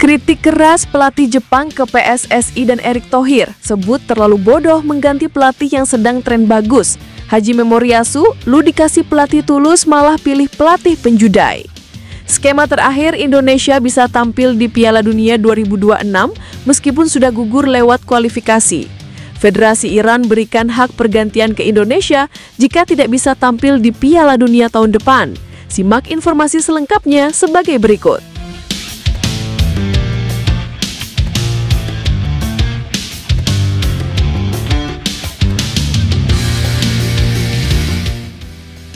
Kritik keras pelatih Jepang ke PSSI dan Erick Thohir, sebut terlalu bodoh mengganti pelatih yang sedang tren bagus. Hajime Moriyasu, lu dikasih pelatih tulus malah pilih pelatih penjudai. Skema terakhir Indonesia bisa tampil di Piala Dunia 2026 meskipun sudah gugur lewat kualifikasi. Federasi Iran berikan hak pergantian ke Indonesia jika tidak bisa tampil di Piala Dunia tahun depan. Simak informasi selengkapnya sebagai berikut.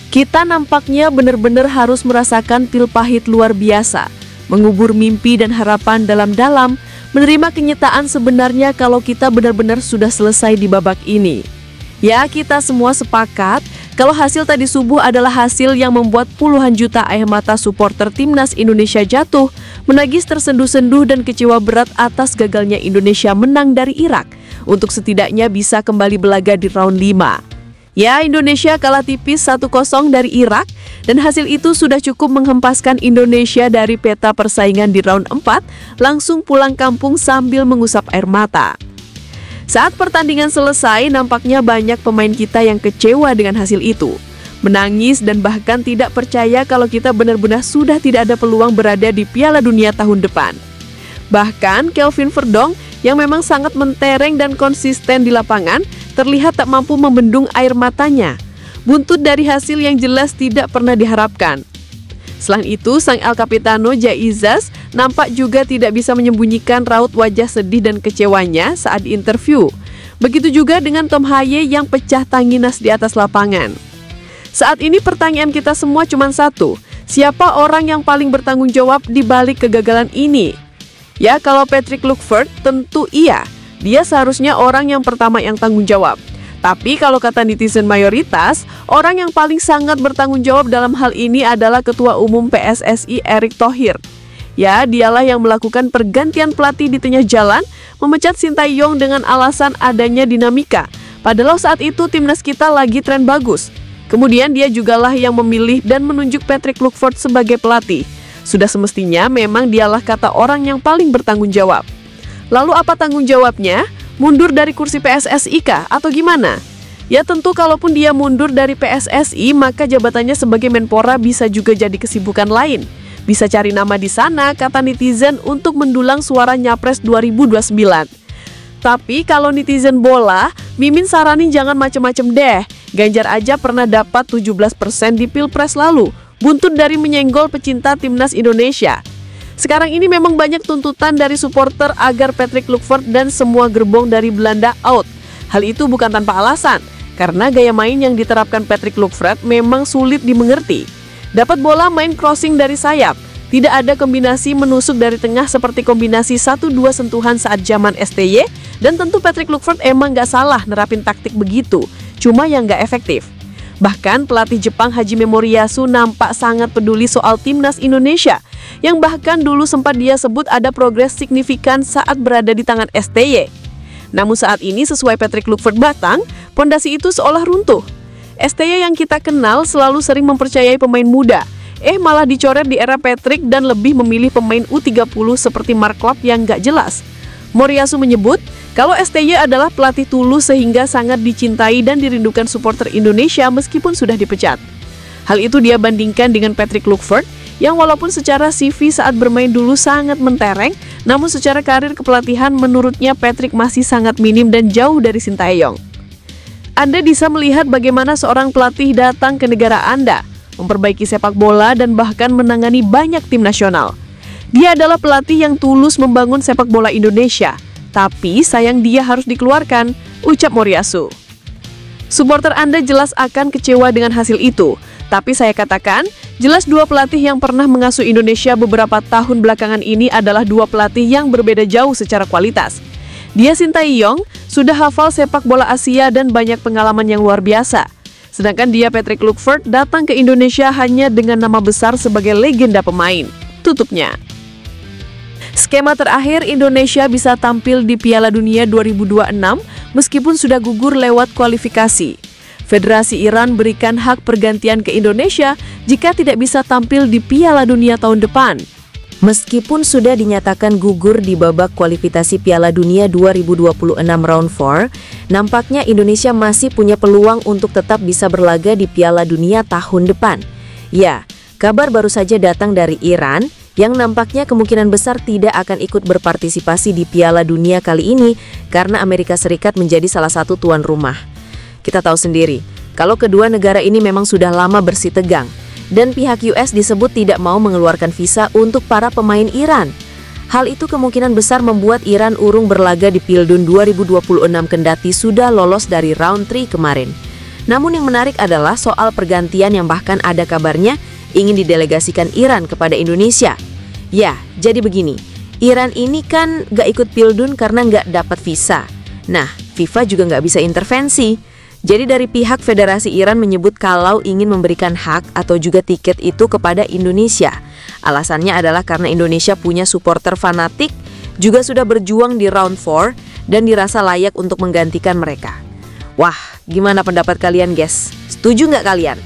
Kita nampaknya benar-benar harus merasakan pil pahit luar biasa, mengubur mimpi dan harapan dalam-dalam, menerima kenyataan sebenarnya kalau kita benar-benar sudah selesai di babak ini. Ya, kita semua sepakat kalau hasil tadi subuh adalah hasil yang membuat puluhan juta air mata supporter timnas Indonesia jatuh, menangis tersenduh-senduh dan kecewa berat atas gagalnya Indonesia menang dari Irak, untuk setidaknya bisa kembali belaga di round 5. Ya, Indonesia kalah tipis 1-0 dari Irak, dan hasil itu sudah cukup menghempaskan Indonesia dari peta persaingan di round 4, langsung pulang kampung sambil mengusap air mata. Saat pertandingan selesai, nampaknya banyak pemain kita yang kecewa dengan hasil itu, menangis dan bahkan tidak percaya kalau kita benar-benar sudah tidak ada peluang berada di Piala Dunia tahun depan. Bahkan Kelvin Verdong yang memang sangat mentereng dan konsisten di lapangan, terlihat tak mampu membendung air matanya, buntut dari hasil yang jelas tidak pernah diharapkan. Selain itu, sang El Capitano Jaizas nampak juga tidak bisa menyembunyikan raut wajah sedih dan kecewanya saat diinterview. Begitu juga dengan Tom Haye yang pecah tanginas di atas lapangan. Saat ini pertanyaan kita semua cuma satu, siapa orang yang paling bertanggung jawab di balik kegagalan ini? Ya, kalau Patrick Lukford, tentu iya. Dia seharusnya orang yang pertama yang tanggung jawab. Tapi kalau kata netizen mayoritas, orang yang paling sangat bertanggung jawab dalam hal ini adalah Ketua Umum PSSI Erick Thohir. Ya, dialah yang melakukan pergantian pelatih di tengah jalan, memecat Sintayong dengan alasan adanya dinamika. Padahal saat itu timnas kita lagi tren bagus. Kemudian dia jugalah yang memilih dan menunjuk Patrick Lukford sebagai pelatih. Sudah semestinya memang dialah kata orang yang paling bertanggung jawab. Lalu apa tanggung jawabnya? Mundur dari kursi PSSI kah? Atau gimana? Ya tentu kalaupun dia mundur dari PSSI, maka jabatannya sebagai Menpora bisa juga jadi kesibukan lain. Bisa cari nama di sana, kata netizen, untuk mendulang suara Nyapres 2029. Tapi kalau netizen bola, Mimin saranin jangan macem-macem deh. Ganjar aja pernah dapat 17% di Pilpres lalu, buntut dari menyenggol pecinta timnas Indonesia. Sekarang ini memang banyak tuntutan dari supporter agar Patrick Lukford dan semua gerbong dari Belanda out. Hal itu bukan tanpa alasan, karena gaya main yang diterapkan Patrick Lukford memang sulit dimengerti. Dapat bola main crossing dari sayap, tidak ada kombinasi menusuk dari tengah seperti kombinasi 1-2 sentuhan saat zaman STY, dan tentu Patrick Lukford emang gak salah nerapin taktik begitu, cuma yang gak efektif. Bahkan pelatih Jepang Hajime Moriyasu nampak sangat peduli soal timnas Indonesia, yang bahkan dulu sempat dia sebut ada progres signifikan saat berada di tangan STY. Namun saat ini sesuai Patrick Lukford batang, pondasi itu seolah runtuh. STY yang kita kenal selalu sering mempercayai pemain muda, malah dicoret di era Patrick dan lebih memilih pemain U30 seperti Mark Klopp yang gak jelas. Moriyasu menyebut kalau STY adalah pelatih tulus sehingga sangat dicintai dan dirindukan supporter Indonesia meskipun sudah dipecat. Hal itu dia bandingkan dengan Patrick Lukford yang walaupun secara CV saat bermain dulu sangat mentereng, namun secara karir kepelatihan menurutnya Patrick masih sangat minim dan jauh dari Sintayong. Anda bisa melihat bagaimana seorang pelatih datang ke negara Anda, memperbaiki sepak bola dan bahkan menangani banyak tim nasional. Dia adalah pelatih yang tulus membangun sepak bola Indonesia. Tapi sayang dia harus dikeluarkan, ucap Moriyasu. Supporter Anda jelas akan kecewa dengan hasil itu. Tapi saya katakan, jelas dua pelatih yang pernah mengasuh Indonesia beberapa tahun belakangan ini adalah dua pelatih yang berbeda jauh secara kualitas. Dia Sintayong sudah hafal sepak bola Asia dan banyak pengalaman yang luar biasa. Sedangkan dia Patrick Lukford datang ke Indonesia hanya dengan nama besar sebagai legenda pemain. Tutupnya. Skema terakhir Indonesia bisa tampil di Piala Dunia 2026 meskipun sudah gugur lewat kualifikasi. Federasi Iran berikan hak pergantian ke Indonesia jika tidak bisa tampil di Piala Dunia tahun depan. Meskipun sudah dinyatakan gugur di babak kualifikasi Piala Dunia 2026 Round 4, nampaknya Indonesia masih punya peluang untuk tetap bisa berlaga di Piala Dunia tahun depan. Ya, kabar baru saja datang dari Iran yang nampaknya kemungkinan besar tidak akan ikut berpartisipasi di Piala Dunia kali ini karena Amerika Serikat menjadi salah satu tuan rumah. Kita tahu sendiri, kalau kedua negara ini memang sudah lama bersitegang, dan pihak US disebut tidak mau mengeluarkan visa untuk para pemain Iran. Hal itu kemungkinan besar membuat Iran urung berlaga di Pildun 2026 kendati sudah lolos dari round 3 kemarin. Namun yang menarik adalah soal pergantian yang bahkan ada kabarnya ingin didelegasikan Iran kepada Indonesia. Ya, jadi begini, Iran ini kan gak ikut Pildun karena gak dapat visa. Nah, FIFA juga gak bisa intervensi. Jadi dari pihak Federasi Iran menyebut kalau ingin memberikan hak atau juga tiket itu kepada Indonesia. Alasannya adalah karena Indonesia punya supporter fanatik, juga sudah berjuang di round 4 dan dirasa layak untuk menggantikan mereka. Wah, gimana pendapat kalian guys? Setuju nggak kalian?